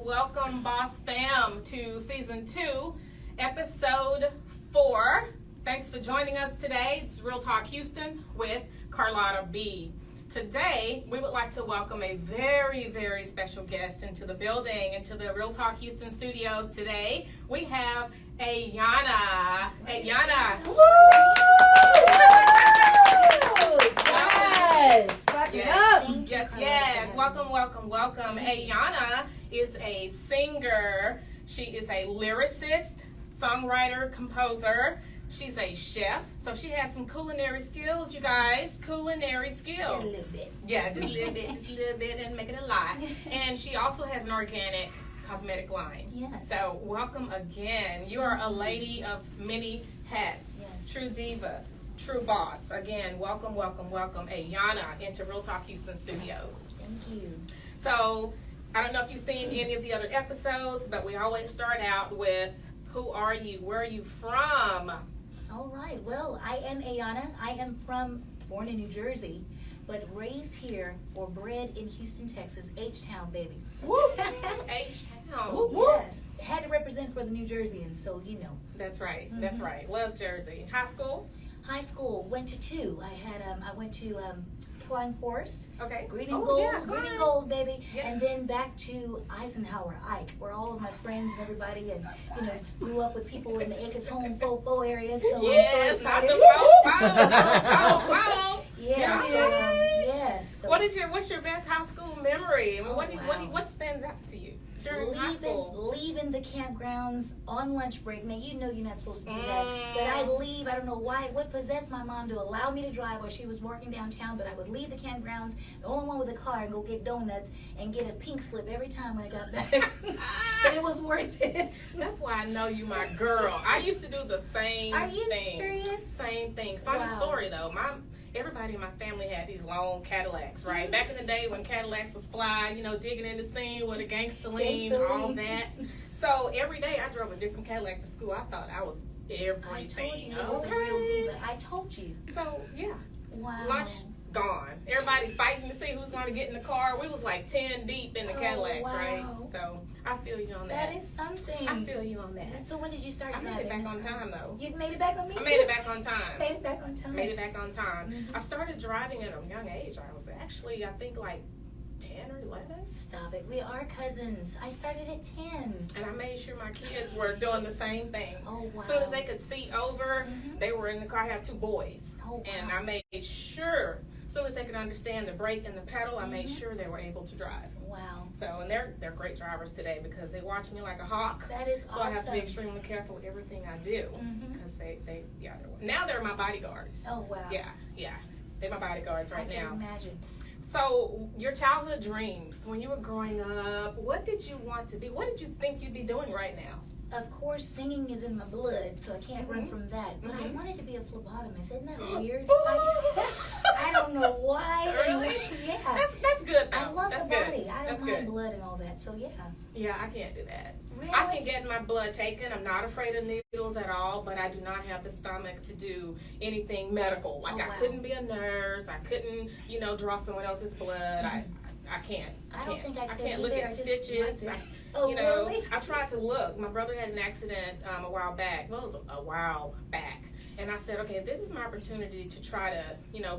welcome Boss Fam to Season 2, Episode 4. Thanks for joining us today. It's Real Talk Houston with Carlotta B. Today, we would like to welcome a very, very special guest into the building, into the Real Talk Houston studios today. We have Ayanna. Ayanna. Woo! Yes. Welcome. Ayanna is a singer. She is a lyricist, songwriter, composer. She's a chef, so she has some culinary skills, you guys. Culinary skills. Just a little bit. Yeah, just a little bit, and make it a lot. And she also has an organic cosmetic line. Yes. So welcome again. You are a lady of many hats. Yes. True diva, true boss. Again, welcome, Ayanna into Real Talk Houston Studios. Thank you. So I don't know if you've seen any of the other episodes, but we always start out with, who are you? Where are you from? All right. Well, I am Ayanna. I am born in New Jersey, but raised here or bred in Houston, Texas, H-Town, baby. Woo! H-Town. Yes. Had to represent for the New Jerseyans, so you know. That's right. That's right. Love Jersey. High school? High school, went to two. I went to Klein Forest. Okay. Green and gold, yeah, green and gold, baby. Yes. And then back to Eisenhower, Ike, where all of my friends and everybody, and grew up with people in the Acres Home, Fo area. So Yes. I'm so excited. Wow. Yeah. Yes. So What's your best high school memory? I mean, what stands out to you during high school? Leaving the campgrounds on lunch break. Now, you know you're not supposed to do that. But I leave. I don't know why. What possessed my mom to allow me to drive while she was working downtown, but I would leave the campgrounds, the only one with a car, and go get donuts and get a pink slip every time I got back. But it was worth it. That's why I know you my girl. I used to do the same thing. Are you serious? Same thing. Funny story, though. Everybody in my family had these long Cadillacs, right? Back in the day when Cadillacs was fly, digging in the scene with a gangster lean, all that. So every day I drove a different Cadillac to school. I thought I was everything. I told you this was a real diva. I told you. So, yeah. Wow. Lunch gone. Everybody fighting to see who's going to get in the car. We was like 10 deep in the Cadillacs, right? So I feel you on that. That is something. I feel you on that. So when did you start driving? I made it back on time, though. You made it back on me? I made it back on time. Made it back on time. Made it back on time. Mm-hmm. I started driving at a young age. I was actually, I think, like 10 or 11. Stop it. We are cousins. I started at 10. And I made sure my kids were doing the same thing. Oh, wow. As soon as they could see over, they were in the car. I have 2 boys. Oh, wow. And I made sure, as soon as they could understand the brake and the pedal, I made sure they were able to drive. Wow. So, and they're great drivers today because they watch me like a hawk. That is awesome. So I have to be extremely careful with everything I do because now they're my bodyguards. Oh, wow. Yeah. They're my bodyguards right now. I can imagine. So, your childhood dreams, when you were growing up, what did you want to be? What did you think you'd be doing right now? Of course, singing is in my blood, so I can't run from that. But I wanted to be a phlebotomist. Isn't that weird? I don't know why. Really? Yeah. That's good, though. I love that's the body. Good. I don't mind blood and all that, so yeah. Yeah, I can't do that. Really? I can get my blood taken. I'm not afraid of needles at all, but I do not have the stomach to do anything medical. Like, I couldn't be a nurse. I couldn't, draw someone else's blood. I can't. I don't think I could can't look either. at stitches. Really? I tried to look. My brother had an accident a while back. Well, it was a while back. And I said, okay, this is my opportunity to try to,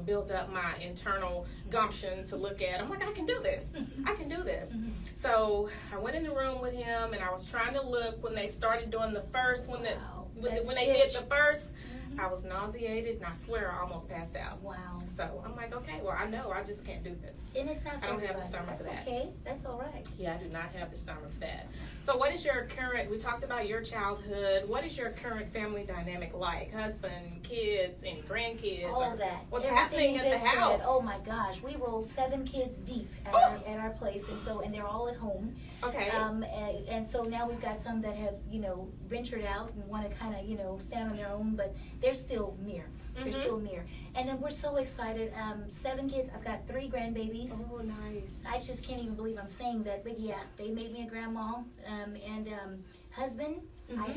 build up my internal gumption to look at. I'm like, I can do this. I can do this. So I went in the room with him, and I was trying to look when they started doing the first, when they did the first. I was nauseated, and I swear I almost passed out. Wow. So I'm like, okay, well, I know I just can't do this. And it's not for I don't have the everybody. stomach for that. Okay, that's all right. Yeah, I do not have the stomach for that. So what is your current, we talked about your childhood, what is your current family dynamic like? Husband, kids, any grandkids? All that. What's Everything happening at the house? Oh my gosh, we roll 7 kids deep at our place, and they're all at home. Okay. And so now we've got some that have, ventured out and want to kind of, stand on their own, but they're still near. They're still near. And then we're so excited. 7 kids. I've got 3 grandbabies. Oh, nice. I just can't even believe I'm saying that, but yeah, they made me a grandma. And husband, I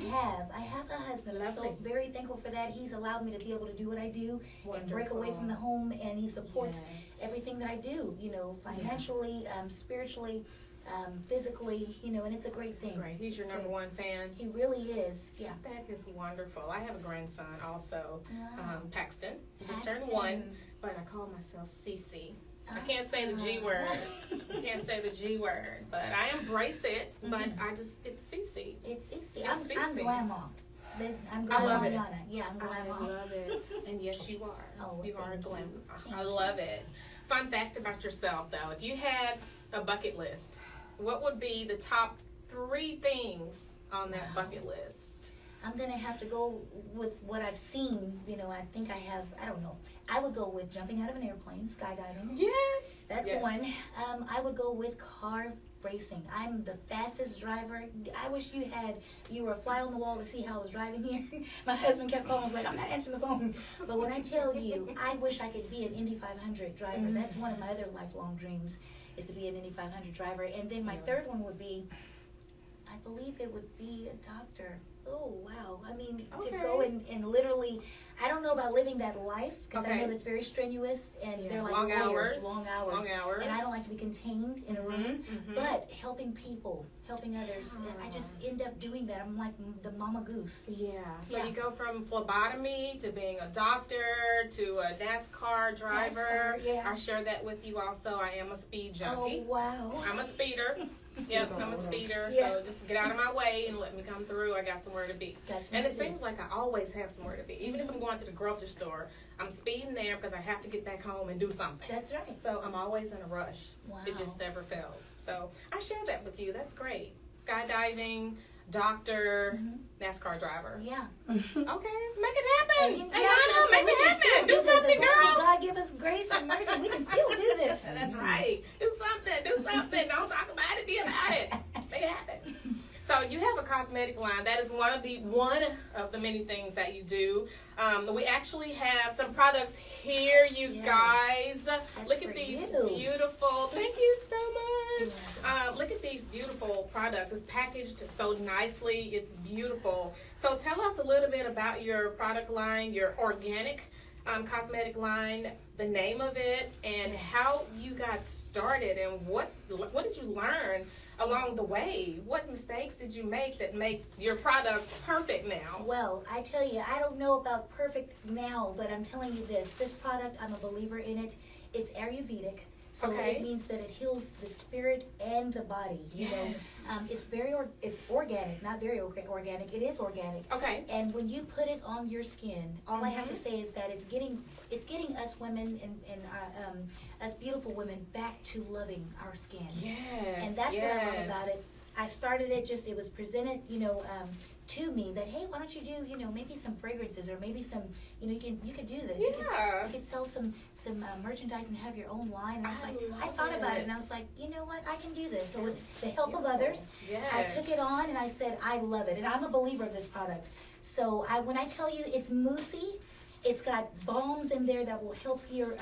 have a husband. I'm so very thankful for that. He's allowed me to be able to do what I do and break away from the home, and he supports everything that I do, financially, spiritually, physically, and it's a great thing. That's great. He's your number one fan. He really is. Yeah. That is wonderful. I have a grandson also, Paxton. He just turned Paxton. 1, but I call myself Cece. I can't say the G word. I can't say the G word, but I embrace it. But it's Cece. It's Cece. It's I'm Cece. Grandma. I'm I Grandma love it. Ayanna. Yeah, I'm Grandma. I love it. And yes, you are. Oh, You are a thank grandma. you. I love it. Fun fact about yourself, though. If you had a bucket list, what would be the top 3 things on that bucket list? I'm going to have to go with what I've seen. I think I don't know. I would go with jumping out of an airplane, skydiving. Yes. That's yes. one. I would go with car racing. I'm the fastest driver. I wish you were a fly on the wall to see how I was driving here. My husband kept calling. I was like, I'm not answering the phone. But when I tell you, I wish I could be an Indy 500 driver. That's one of my other lifelong dreams, is to be an Indy 500 driver. And then my third one would be, I believe it would be a doctor. Oh, wow. I mean, to go and literally, I don't know about living that life, because I know that's very strenuous, and they're like long hours. And I don't like to be contained in a room, but helping people, helping others, and I just end up doing that. I'm like the mama goose. Yeah. So you go from phlebotomy to being a doctor to a NASCAR driver. I share that with you also. I am a speed junkie. Oh, wow. I'm a speeder. Yep, I'm a speeder, so just get out of my way and let me come through. I got somewhere to be. And it seems like I always have somewhere to be. Even if I'm going to the grocery store, I'm speeding there because I have to get back home and do something. That's right. So I'm always in a rush. Wow. It just never fails. So I share that with you. That's great. Skydiving, doctor, NASCAR driver. Yeah. Okay, make it happen. Hey, Ayanna, make it happen. Do something, girl. God give us grace and mercy. We can still do this. That's right. Do something. Do something. Don't talk about it. Be about it. Make it happen. So you have a cosmetic line. That is one of the many things that you do. We actually have some products here, you guys. Look at these beautiful. Thank you so much. Look at these beautiful products. It's packaged so nicely. It's beautiful. So tell us a little bit about your product line, your organic cosmetic line, the name of it, and how you got started, and what did you learn along the way? What mistakes did you make that make your products perfect now? Well, I tell you, I don't know about perfect now, but I'm telling you this product, I'm a believer in it. It's Ayurvedic. So it means that it heals the spirit and the body. You know, it's it's organic, not very organic. It is organic. Okay. And when you put it on your skin, all I have to say is that it's getting us women and us beautiful women back to loving our skin. Yes. And that's what I love about it. I started it it was presented, to me that, hey, why don't you do, maybe some fragrances, or maybe some, you could do this. Yeah. You could sell some merchandise and have your own line. And I was like, I thought about it, and I was like, you know what, I can do this. So with the help of others, I took it on, and I said, I love it, and I'm a believer of this product. So when I tell you it's moussey, it's got balms in there that will help your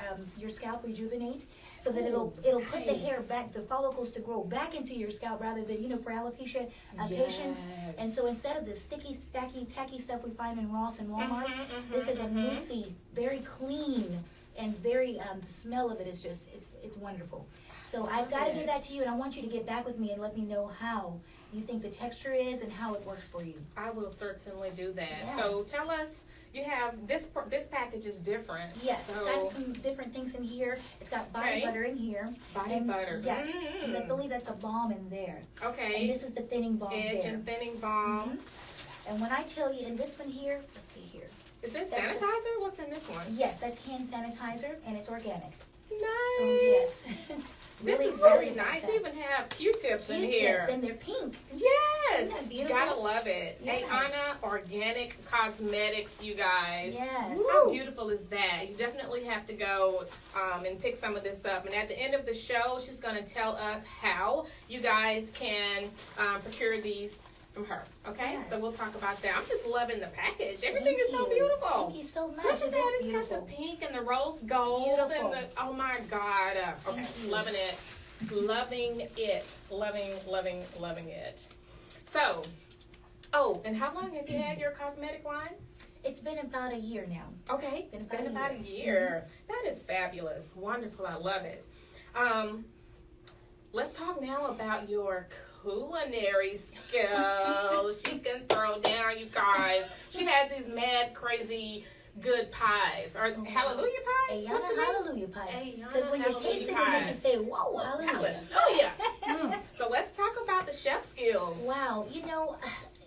scalp rejuvenate, so that it'll put the hair back, the follicles to grow back into your scalp, rather than, for alopecia patients. And so instead of the sticky, tacky stuff we find in Ross and Walmart, this is a moussey, very clean, and very, the smell of it is just, it's wonderful. So I've got to give that to you, and I want you to get back with me and let me know how you think the texture is and how it works for you. I will certainly do that. Yes. So tell us, you have this package is different. Yes, so, it's got some different things in here. It's got body butter in here. Body butter. Yes, and I believe that's a balm in there. Okay. And this is the thinning balm Edge and thinning balm. And when I tell you, in this one here, let's see here. Is this sanitizer? What's in this one? Yes, that's hand sanitizer, and it's organic. Nice. So, yes. This Really is very excited nice. about You even have Q-tips in here. Q-tips, and they're pink. Yes. Isn't that beautiful? Gotta love it. Yes. Ayanna Organic Cosmetics, you guys. Yes. How beautiful is that? You definitely have to go and pick some of this up. And at the end of the show, she's going to tell us how you guys can procure these from her. Okay? Yes. So we'll talk about that. I'm just loving the package. Everything is so beautiful. Thank you so much. Look at that. It's beautiful. got the pink and the rose gold. Beautiful. And the, oh my God. Okay. Loving it. Loving it. Loving it. So, and how long have you had your cosmetic line? It's been about a year now. Okay. It's been about a year. That is fabulous. Wonderful. I love it. let's talk now about your culinary skills. She can throw down, you guys. She has these mad, crazy, good pies. Or hallelujah pies? Ayanna hallelujah pies. Because when you taste it, it makes you say, whoa, hallelujah. Oh, yeah. So let's talk about the chef skills. Wow. You know,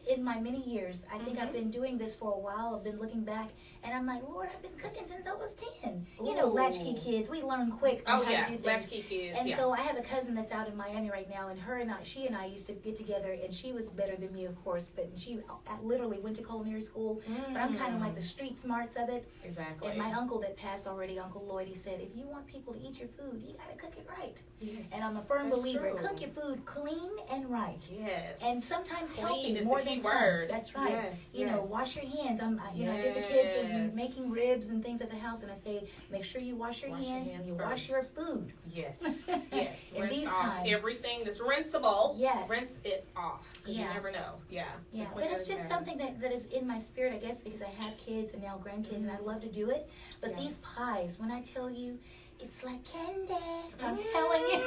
in my many years, I think I've been doing this for a while. I've been looking back, and I'm like, Lord, I've been cooking since I was 10. You know, latchkey kids, we learn quick on how to do things. Latchkey kids. And so I have a cousin that's out in Miami right now, and she and I used to get together, and she was better than me, of course, but she literally went to culinary school. But I'm kind of like the street smarts of it. Exactly. And my uncle that passed already, Uncle Lloyd, he said, if you want people to eat your food, you got to cook it right. Yes, and I'm a firm believer. true. Cook your food clean and right. Yes. And sometimes clean healthy is more the key than word. some. That's right. Yes, you know, wash your hands. I get the kids and making ribs and things at the house, and I say, make sure you wash your hands and you wash your food. Yes. Yes. In Rinse these off times. everything that's rinsable. Yes. Rinse it off. Because you Yeah. never know. Yeah. Yeah, but it's just something that is in my spirit, I guess, because I have kids and now grandkids, and I love to do it. But these pies, when I tell you, it's like candy. I'm telling you.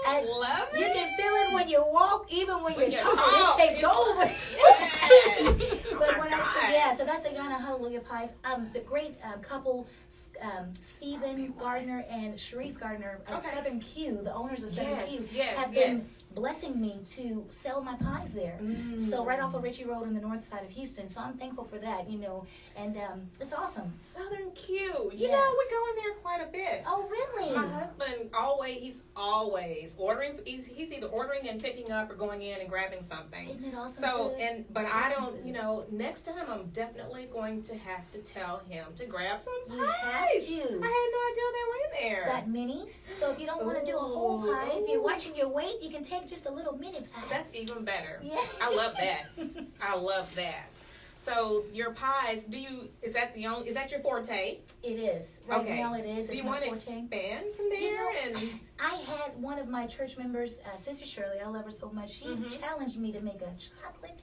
I love it. You can feel it when you walk, even when you talk. talk. It takes over. Yes. But when so that's Ayanna Hallelujah Pies. The great couple, Stephen Gardner and Sharice Gardner of Southern Q, the owners of Southern Q, have been blessing me to sell my pies there. So right off of Ritchie Road on the north side of Houston. So I'm thankful for that, you know, and it's awesome. Southern Q. You know, we go in there quite a bit. Oh, really? My husband he's always ordering. He's either ordering and picking up or going in and grabbing something. Isn't it awesome? So, but I don't, you know, next time I'm definitely going to have to tell him to grab some pies. You have to. I had no idea they were in there. Got minis. So if you don't want to do a whole pie, if you're watching your weight, you can take just a little mini pie. That's even better. Yeah. I love that. I love that. So your pies, is that your forte? It is. Right now it is. Do you want to expand from there? You know, I had one of my church members, Sister Shirley, I love her so much, she challenged me to make a chocolate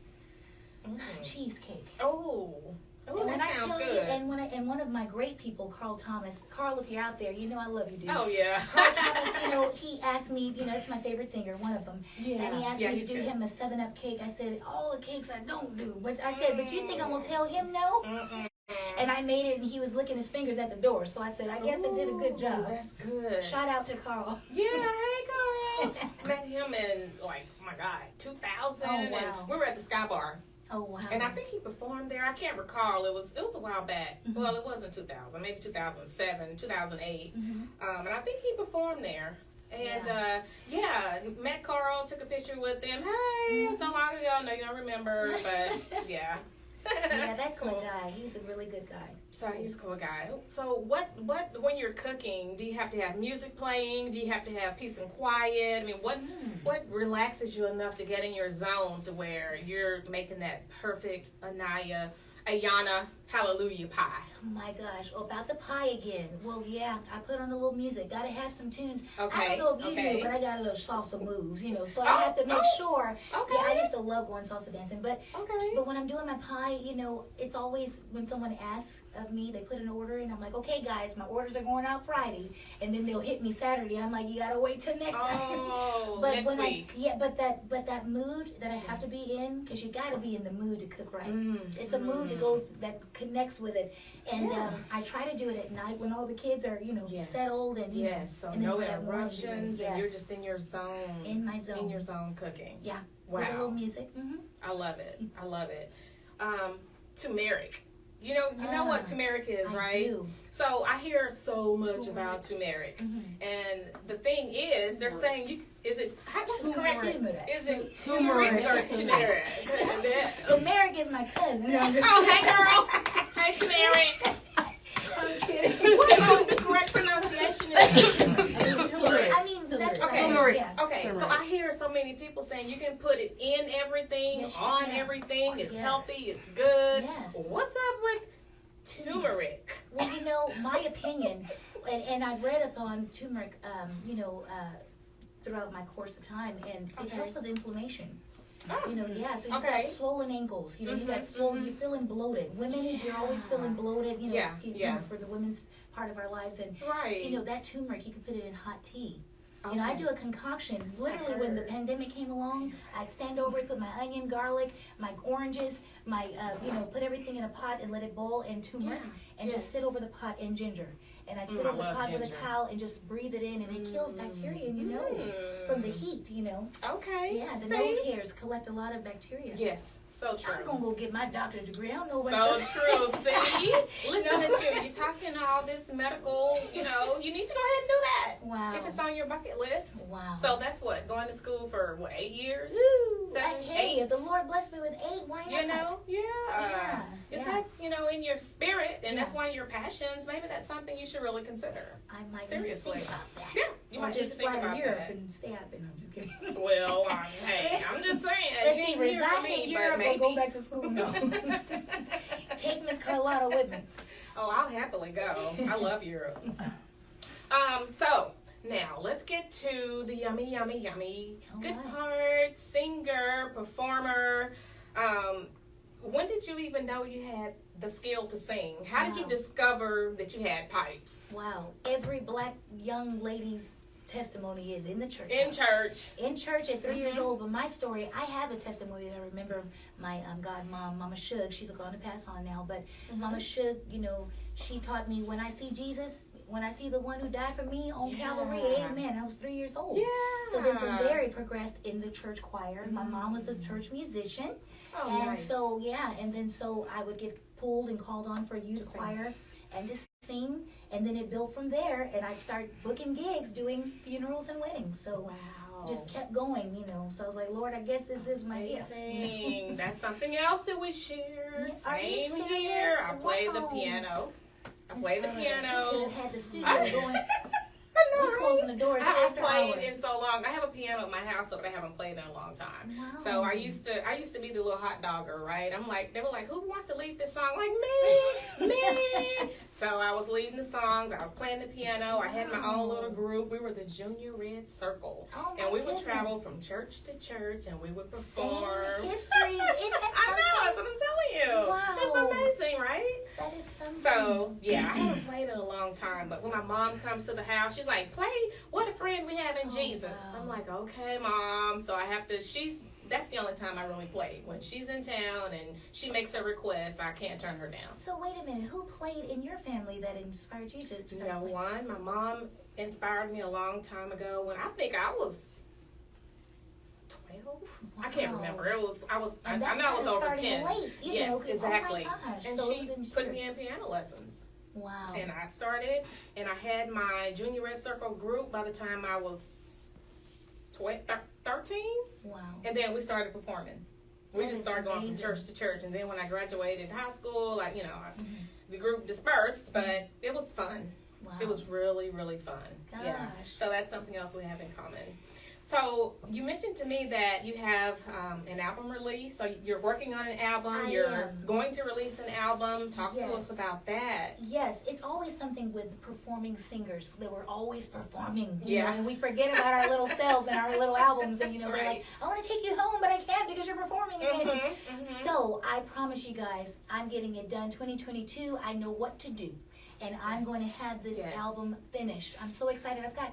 cheesecake. Oh, and when that sounds good. And one of my great people, Carl Thomas. Carl, if you're out there, you know I love you, dude. Oh, yeah. Carl Thomas, you know, he asked me, you know, it's my favorite singer, one of them. Yeah. And he asked me to do him a 7-Up cake. I said, all the cakes I don't do. But I said, but you think I'm going to tell him no? And I made it, and he was licking his fingers at the door. So I said, I guess I did a good job. That's good. Shout out to Carl. Yeah, hey, Carl. Met him in, my God, 2000. Oh, wow. And we were at the Sky Bar. Oh, wow. And I think he performed there. I can't recall. It was a while back. Well, it wasn't 2000, maybe 2007, 2008. And I think he performed there. And met Carl, took a picture with him. Hey, so long ago. I know you don't remember, but yeah. Yeah, that's cool. My guy. He's a really good guy. So he's a cool guy. So what when you're cooking, do you have to have music playing? Do you have to have peace and quiet? I mean, what relaxes you enough to get in your zone to where you're making that perfect Ayanna hallelujah pie? Oh my gosh. Oh, about the pie again. Well, yeah, I put on a little music. Got to have some tunes. Okay. I don't know if you knew, but I got a little salsa moves, you know, so I have to make sure. Okay. Yeah, I used to love going salsa dancing. But when I'm doing my pie, you know, it's always when someone asks of me, they put an order in. I'm like, okay, guys, my orders are going out Friday. And then they'll hit me Saturday. I'm like, you got to wait till next time. But next week. But that mood that I have to be in, because you got to be in the mood to cook right. It's a mood that connects with it. And I try to do it at night when all the kids are, you know, settled and so and no interruptions, and you're just in your zone. In my zone. In your zone cooking. Yeah. Wow. With a little music. I love it. I love it. Turmeric. You know what turmeric is, right? I do. So I hear so much about turmeric, and the thing is, they're saying is it correct? Is it turmeric or turmeric? Turmeric is my cousin. Oh, hey girl, hey turmeric. I'm kidding. What the correct pronunciation is? I mean, that's okay. Yeah. Okay, so I hear so many people saying you can put it in everything, on everything. It's healthy, it's good. Yes. What's up with turmeric? Well, you know, my opinion, and I've read upon turmeric, throughout my course of time, and it helps with inflammation. You know, so you've got swollen ankles. You know, you got swollen. You're feeling bloated. Women, you're always feeling bloated. You know, you know, for the women's part of our lives, and you know that turmeric, you can put it in hot tea. You know, I do a concoction. It's literally when the pandemic came along, I'd stand over it, put my onion, garlic, my oranges, my, put everything in a pot and let it boil, and turmeric, and just sit over the pot, and ginger. And I'd sit over the pot with a towel and just breathe it in, and it kills bacteria in your nose from the heat, you know. Okay. Yeah, the nose hairs collect a lot of bacteria. Yes, so true. I'm going to go get my doctorate degree. I don't know what So true. See? Listen to you. You're talking all this medical, you need to go ahead and do that. Wow. If it's on your bucket list. Wow. So that's what? Going to school for, 8 years? Woo! 7, Hey, 8? if the Lord blessed me with 8, why not? If that's, in your spirit, and that's one of your passions, maybe that's something you should really consider. I might Seriously. think about that. Yeah, you might just think fly about to Europe that. and stay out there. No, I'm just kidding. Well, hey, I'm just saying. Let's you see, ain't here for reside me, in but Europe or maybe. go back to school. No. Take Miss Carlotta with me. Oh, I'll happily go. I love Europe. So now let's get to the yummy good part. Singer, performer. When did you even know you had the skill to sing? How did you discover that you had pipes? Wow. Every black young lady's testimony is in the church. In church. In church at 3 years old. But my story, I have a testimony that I remember my godmom, Mama Shug. She's going to pass on now. But Mama Shug, she taught me, when I see Jesus, when I see the one who died for me on Calvary, amen. I was 3 years old. Yeah. So then from there, it progressed in the church choir. My mom was the church musician. Oh, and nice. so, so I would get pulled and called on for youth choir and to sing. And then it built from there, and I'd start booking gigs, doing funerals and weddings. So just kept going, So I was like, Lord, I guess this is my gift. That's something else that we share. Yes. Are you Same serious? here. I play the Wow. piano. I Miss play the Carla, piano. We could have had the studio going. I know, We're closing the doors I haven't after played hours. in so long. I have a piano at my house, but I haven't played in a long time. Wow. So I used to be the little hot dogger, right? They were like, who wants to lead this song? Like, me. So I was leading the songs. I was playing the piano. I had my own little group. We were the Junior Red Circle. Oh, and we would goodness. travel from church to church, and we would perform. Same history. Isn't that I know, that's what I'm telling you. Wow. That's amazing, right? That is something. So, I haven't played in a long time, but when my mom comes to the house, she's like, play What a Friend We Have in Jesus. Wow. I'm like, okay, Mom. So I have to, that's the only time I really play. When she's in town and she makes a request, I can't turn her down. So wait a minute, who played in your family that inspired you to start No playing? one. My mom inspired me a long time ago when I think I was 12. Wow. I can't remember. I know And I that's was over starting 10. late, Yes, know, 'cause, exactly. Oh my gosh. And So it she was put me in piano lessons. Wow. And I started, and I had my Junior Red Circle group by the time I was 13. Wow. And then we started performing. We That just is started going from amazing. church to church. And then when I graduated high school, the group dispersed, but it was fun. Wow. It was really, really fun. Yeah. Gosh. So that's something else we have in common. So you mentioned to me that you have an album release. So you're working on an album. You're am. going to release an album. Talk to us Yes. about that. Yes, it's always something with performing singers. They were always performing. Yeah. And we forget about our little selves and our little albums. And, they're Right. like, I want to take you home, but I can't because you're performing again. Mhm. So I promise you guys, I'm getting it done 2022. I know what to do. And I'm going to have this album finished. I'm so excited. I've got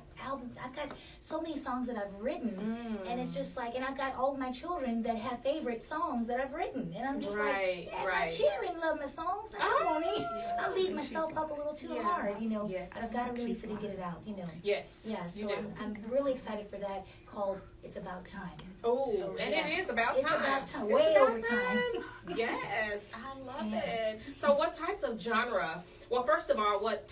so many songs that I've written. And it's just like, and I've got all my children that have favorite songs that I've written. And I'm just like, my children love my songs. Like, come on in. I'm beating myself up a little too hard, Yes. I've got to release it and get it out, Yes. Yeah, you so do. I'm really excited for that, called It's About Time. Oh, So, and yeah. it is about It's time. about time. It's Way about over time. Yes, I love Yeah. it. So what types of genre? Well, first of all, what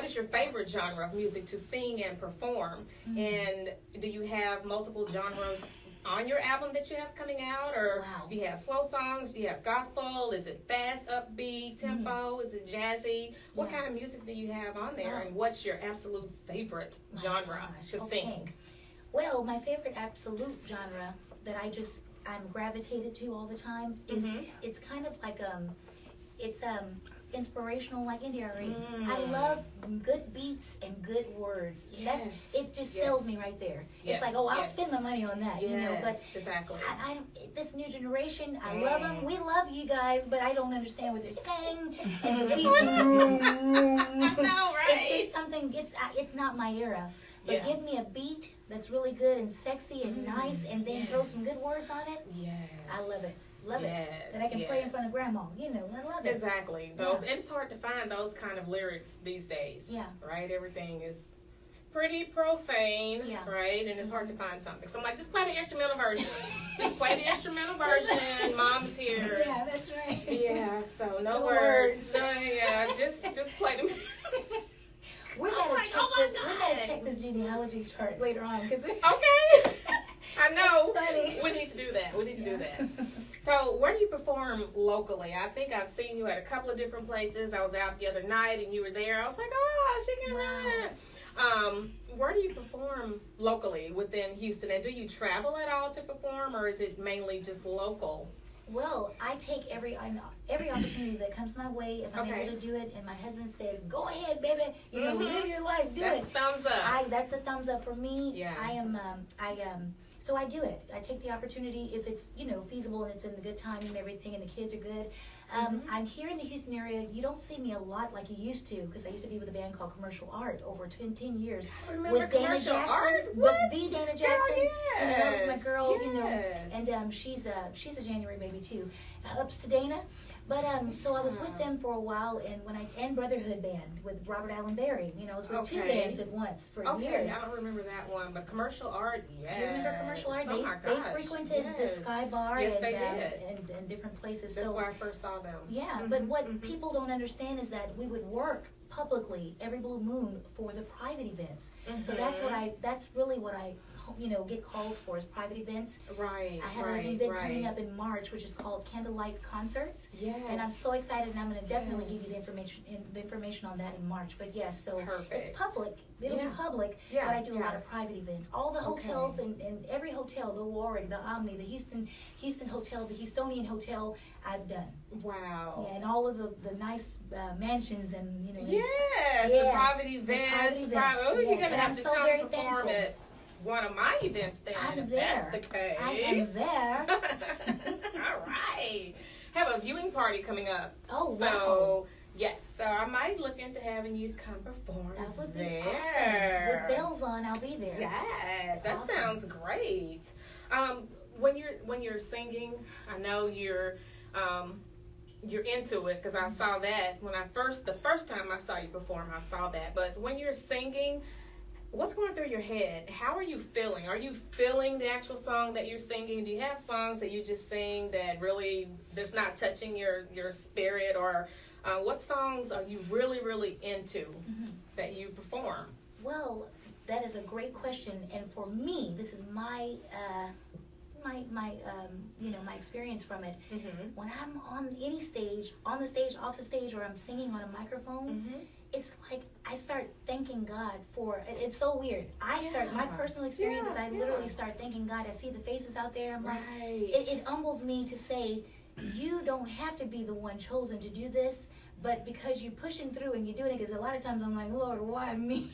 is your favorite genre of music to sing and perform? And do you have multiple genres on your album that you have coming out? Or do you have slow songs? Do you have gospel? Is it fast, upbeat, tempo? Is it jazzy? What kind of music do you have on there? And what's your absolute favorite genre to sing? Well, my favorite absolute genre that I'm gravitated to all the time is it's kind of like it's inspirational, like NDRE. I love good beats and good words. It just sells me right there. It's like, I'll spend my money on that, But exactly. I don't. This new generation, I love them. We love you guys, but I don't understand what they're saying. And the beats, I know, right? it's just something. It's not my era. But give me a beat that's really good and sexy and nice, and then throw some good words on it. Yes. I love it. Love it. That I can play in front of grandma. You know, I love it. Exactly. Those it's hard to find those kind of lyrics these days. Yeah. Right? Everything is pretty profane, right? And it's hard to find something. So I'm like, just play the instrumental version. Just play the instrumental version. Mom's here. Yeah, that's right. Yeah, so no words. So yeah, just play the music. We gotta check this genealogy chart later on, cause okay. I know. Funny. We need to do that. We need to do that. So, where do you perform locally? I think I've seen you at a couple of different places. I was out the other night and you were there. I was like, oh, she can run. Where do you perform locally within Houston? And do you travel at all to perform, or is it mainly just local? Well, I take every opportunity that comes my way if I'm able to do it, and my husband says, "Go ahead, baby, you know, live your life, do it." Thumbs up. That's the thumbs up for me. Yeah. So I do it. I take the opportunity if it's feasible and it's in the good time and everything, and the kids are good. I'm here in the Houston area. You don't see me a lot like you used to, because I used to be with a band called Commercial Art over 10 years. I remember with Commercial Dana Jackson, Art? with the Dana Jackson. Girl, And that was my girl, yes. and she's a January baby too. Ups to Dana. But so I was with them for a while, and Brotherhood Band with Robert Allen Berry. I was with two bands at once for years. I don't remember that one, but Commercial Art, yes. Do you remember Commercial Art? Oh They frequented the Sky Bar and different places. That's where I first saw them. Yeah, but what people don't understand is that we would work publicly every blue moon for the private events. So that's really what I get calls for, is private events. Right. I have an event coming up in March, which is called Candlelight Concerts. Yes. And I'm so excited, and I'm going to definitely give you the information on that in March. But yes, so it's public. It'll be public, but I do a lot of private events. All the hotels and every hotel, the Warwick, the Omni, the Houston Hotel, the Houstonian Hotel, I've done. Wow. Yeah, and all of the nice mansions and the private events. You're gonna have to come perform at one of my events then. I'm there. That's the case. I am there. All right. Have a viewing party coming up. Oh, wow. So yes, so I might look into having you come perform that would be there. Awesome. With bells on, I'll be there. Yes, that awesome. Sounds great. When you're singing, I know you're into it, because I saw that when the first time I saw you perform, I saw that. But when you're singing, what's going through your head? How are you feeling? Are you feeling the actual song that you're singing? Do you have songs that you just sing that really that's not touching your spirit, or what songs are you really, really into that you perform? Well, that is a great question, and for me, this is my my experience from it. When I'm on any stage, on the stage, off the stage, or I'm singing on a microphone, it's like I start thanking God for it. It's so weird. My personal experience is I literally start thanking God. I see the faces out there. I'm like, it humbles me to say, you don't have to be the one chosen to do this, but because you're pushing through and you're doing it, because a lot of times I'm like, Lord, why me?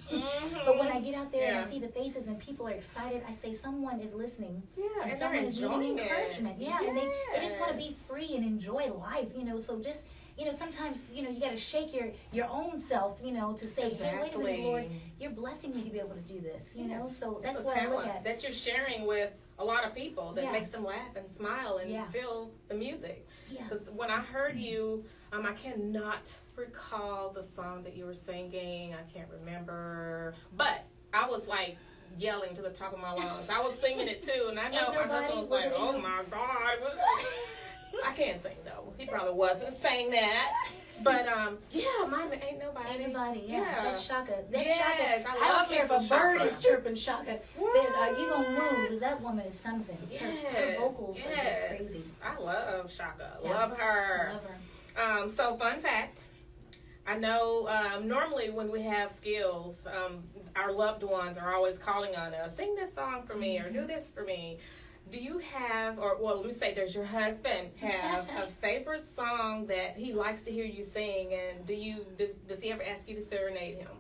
But when I get out there and I see the faces and people are excited, I say someone is listening. And someone is needing encouragement. And they just want to be free and enjoy life, so just, sometimes, you got to shake your own self, to say, hey, wait a minute, Lord, you're blessing me to be able to do this, so that's what I look at. That you're sharing with a lot of people that makes them laugh and smile and feel the music. Because when I heard you, I cannot recall the song that you were singing. I can't remember. But I was like yelling to the top of my lungs. I was singing it too, and I know my husband was like, oh my God. I can't sing though. He probably wasn't saying that. But mine ain't nobody. Ain't nobody, That's Shaka. Yes, I don't care if a bird is chirping Shaka. Then you gonna move, because that woman is something. Her vocals are just crazy. I love Shaka. Love her. Love her. So fun fact, I know normally when we have skills, our loved ones are always calling on us, sing this song for me or do this for me. Do you have, let me say, does your husband have a favorite song that he likes to hear you sing, and does he ever ask you to serenade him?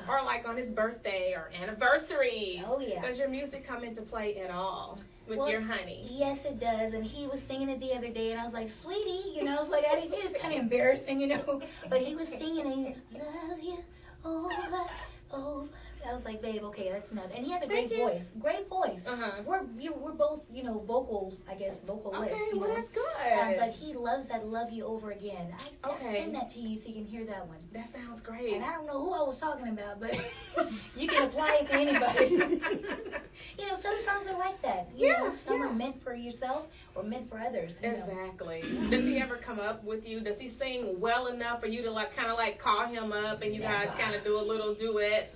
Or like on his birthday or anniversaries? Oh, yeah. Does your music come into play at all with your honey? Yes, it does. And he was singing it the other day, and I was like, sweetie, I was like, it was kind of embarrassing, But he was singing, and he love you over. I was was like, babe, okay, that's enough. And he has a great Thank you. voice. Great voice. Uh-huh. We're both, vocal, I guess, vocalists. Okay, you well, know. that's good. But he loves that Love You Over Again. I'll Okay. send that to you so you can hear that one. That sounds great. And I don't know who I was talking about, but you can apply it to anybody. Some songs are like that. Some are meant for yourself or meant for others. Exactly. Does he ever come up with you? Does he sing well enough for you to kind of call him up and you guys kind of do a little duet,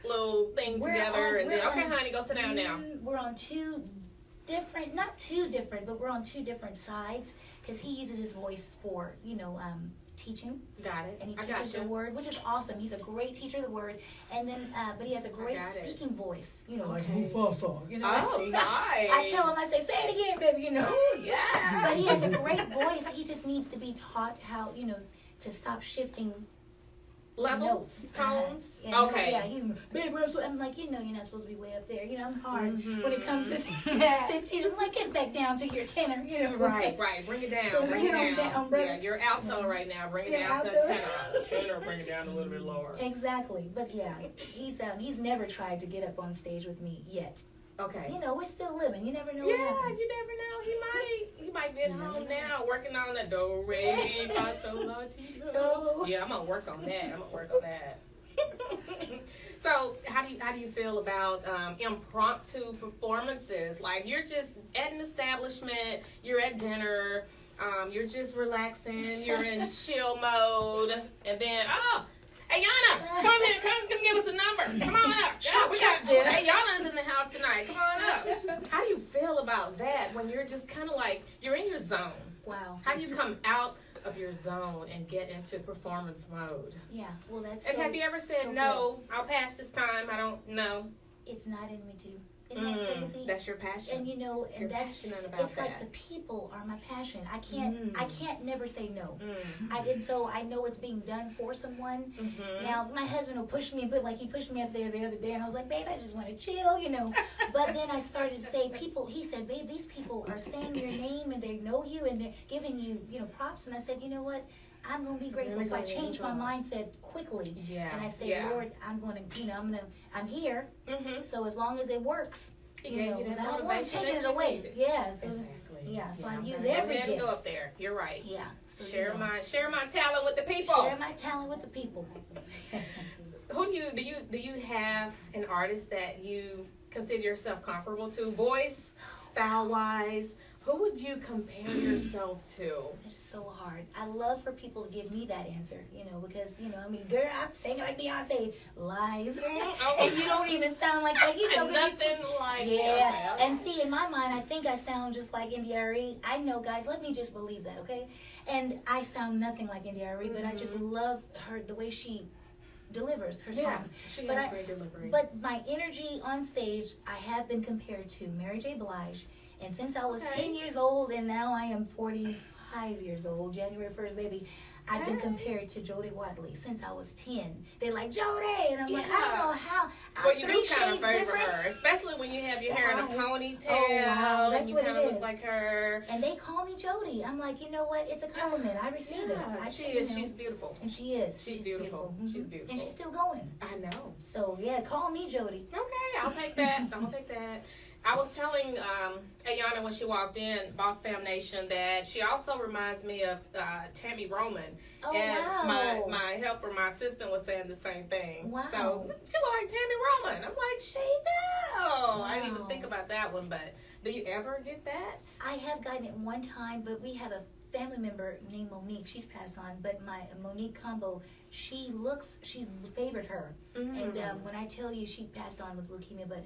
little thing together, and then okay, honey, go sit down now. We're on not too different, but we're on two different sides because he uses his voice for teaching. Got it. And he I got teaches the word, which is awesome. He's a great teacher of the word. And then, but he has a great speaking voice. Like Mufasa. Oh, nice. I tell him, I say, say it again, baby. Oh, yeah. But he has a great voice. He just needs to be taught how, to stop shifting levels, tones. Okay. Baby, I'm like, you're not supposed to be way up there. I'm hard when it comes to tenor. I'm like, get back down to your tenor. Right. Bring it down. So bring it down. Yeah, you're alto right now. Bring it down to a tenor. Tenor, bring it down a little bit lower. Exactly. But yeah, he's never tried to get up on stage with me yet. Okay. We're still living. You never know. Yeah, what happens. you never know. He might get home now working on the do re mi fa sol la ti do. Yeah, I'm gonna work on that. So, how do you feel about impromptu performances? Like you're just at an establishment, you're at dinner, you're just relaxing, you're in chill mode, and then Ayanna, come here, come give us a number. Come on up. Ayanna's in the house tonight. Come on up. How do you feel about that when you're just kind of you're in your zone? Wow. How do you come out of your zone and get into performance mode? Yeah, well, that's And have you ever said, no, I'll pass this time, I don't know? It's not in me to. Isn't that crazy? That's your passion. And you're passionate about it's that. Like the people are my passion. I can't never say no. And so I know it's being done for someone. Now my husband will push me, but he pushed me up there the other day, and I was like, babe, I just want to chill, But then I started to say, he said, babe, these people are saying your name and they know you and they're giving you, props. And I said, you know what? I'm going to be grateful. So I changed my mindset quickly. Yeah. And I say, Lord, I'm going to, I'm here. So as long as it works, I don't want to take it away. Yes. Exactly. Yeah. So I use every gift. Go up there. You're right. Yeah. So share my talent with the people. Share my talent with the people. Who do you have an artist that you consider yourself comparable to, voice, style wise? Who would you compare yourself to? It's so hard. I love for people to give me that answer, because, girl, I'm singing like Beyonce. Lies. And you don't even sound like that. Nothing like Yeah. And see, in my mind, I think I sound just like India.Arie. I know, guys, let me just believe that, okay? And I sound nothing like India.Arie, but I just love her, the way she delivers her songs. She has great delivery. But my energy on stage, I have been compared to Mary J. Blige. And since I was 10 years old, and now I am 45 years old, January 1st, baby, I've been compared to Jody Watley since I was 10. They're like, Jody! And I'm like, I don't know how. Well, you do kind of favor her, especially when you have your hair in a ponytail. Oh, wow. That's and you what kind it of is. look like her. And they call me Jody. I'm like, you know what? It's a compliment. I receive it. She is. She's beautiful. And she is. She's beautiful. She's beautiful. And she's still going. I know. So, yeah, call me Jody. Okay, I'll take that. I was telling Ayanna when she walked in, Boss Fam Nation, that she also reminds me of Tammy Roman. Oh, and wow. my helper, my assistant, was saying the same thing. Wow. So she looked like Tammy Roman. I'm like, she do. Wow. I didn't even think about that one, but do you ever get that? I have gotten it one time, but we have a family member named Monique. She's passed on, but my Monique Combo, she favored her. Mm-hmm. And when I tell you she passed on with leukemia, but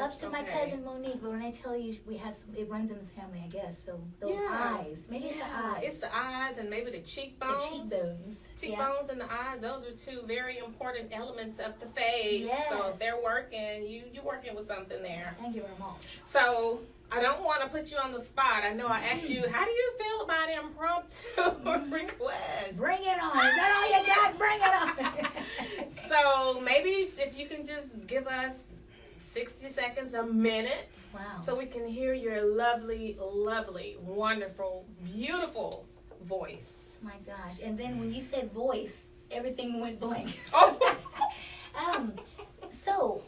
ups to my cousin Monique, but when I tell you it runs in the family, I guess. So those eyes, maybe it's the eyes. It's the eyes and maybe the cheekbones. Cheekbones and the eyes, those are two very important elements of the face. Yes. So if they're working, you're working with something there. Thank you very much. So I don't want to put you on the spot. I know I asked you, how do you feel about impromptu requests? Bring it on. Is that all you got? Bring it on. So maybe if you can just give us 60 seconds, a minute. Wow. So we can hear your lovely, lovely, wonderful, beautiful voice. My gosh. And then when you said voice, everything went blank. Oh. So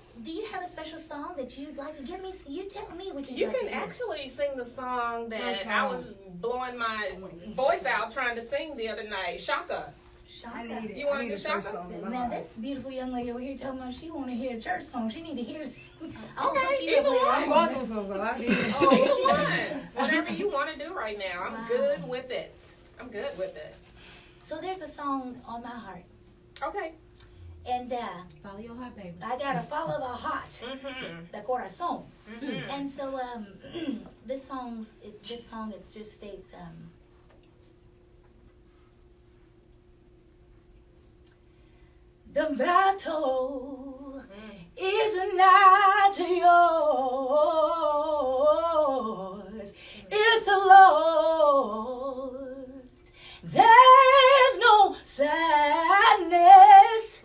you'd like to give me? You tell me what You like can to hear. actually sing the song that I was blowing my voice out trying to sing the other night. Shaka. Shaka. You want to do Shaka? Man, this beautiful young lady over here talking about she want to hear a church song. She need to hear. Okay, either one. I'm going through some, so I did. Oh, either one. Whatever you want to do right now. I'm good with it. I'm good with it. So there's a song on my heart. Okay. And Follow your heart, baby. I gotta follow the heart, Mm-hmm. the corazón. Mm-hmm. And so this song it just states the battle is not yours, it's the Lord's. There's no sadness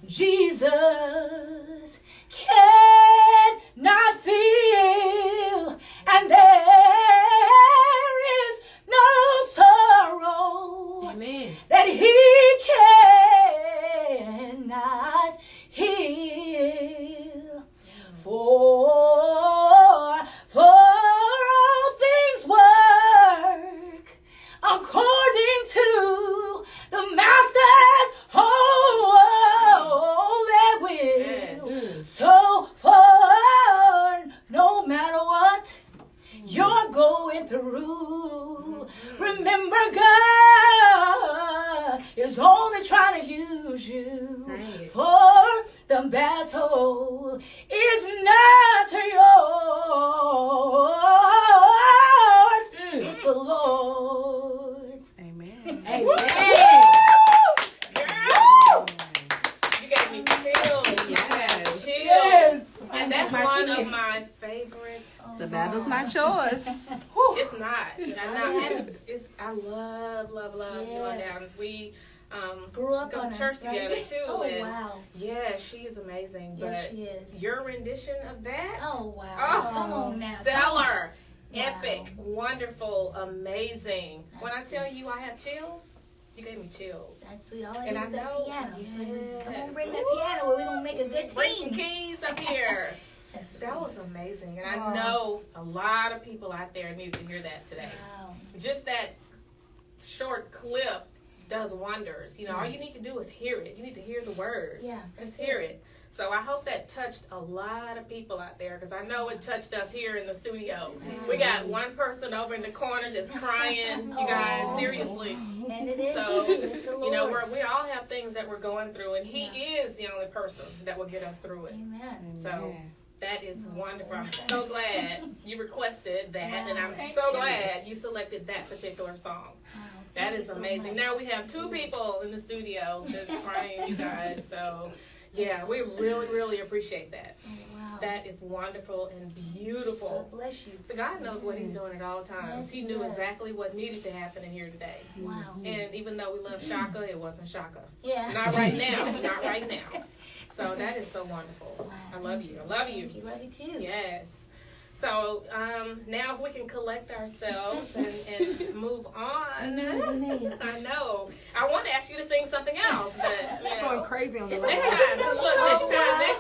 Jesus cannot feel, and there is no sorrow Amen. that he cannot heal. For all things work according to the Master's holy will. So for no matter what you're going through, remember God is only trying to use you. For the battle is not yours, it's the Lord's. Amen. Amen. You gave me chills. Yes. Chills. And that's one of my favorite. The battle's not yours. It's not. I love you on Downs. We Grew up go on to her, church right? together too. Oh, and wow. yeah, she is amazing. Yes, But she is. your rendition of that, Oh, wow. oh, Come on now. stellar, Wow. epic, wonderful, amazing. When I That's tell you I have chills, you gave me chills. That's sweet. All I And need I is that know- piano. Come on, yes. bring that piano. We're going to make a good Bring some team. keys up here. That's That sweet. was amazing. And I know a lot of people out there need to hear that today. Wow. Just that short clip does wonders. You know, all you need to do is hear it. You need to hear the word. Yeah. Just hear it. So I hope that touched a lot of people out there because I know it touched us here in the studio. We got one person over in the corner that's crying. You guys, seriously. And it is. So, It's the you know, Lord's. we all have things that we're going through, and He is the only person that will get us through it. Amen. So that is wonderful. I'm so glad you requested that, and I'm Wow. so glad you selected that particular song. Wow. That Thank is you so amazing. much. Now we have two people in the studio that's crying, you guys. So, yeah, we really, really appreciate that. Oh, wow. That is wonderful and beautiful. God bless you. So God knows what He's doing at all times. Yes, He He knew does. exactly what needed to happen in here today. Wow. And even though we love Shaka, it wasn't Shaka. Yeah. Not right now. Not right now. So that is so wonderful. Wow. I love you. I love you. Thank you. Love you too. Yes. So now we can collect ourselves and move on. Amen. I know. I want to ask you to sing something else, but you Going know. crazy on the It's line. next time. Look, next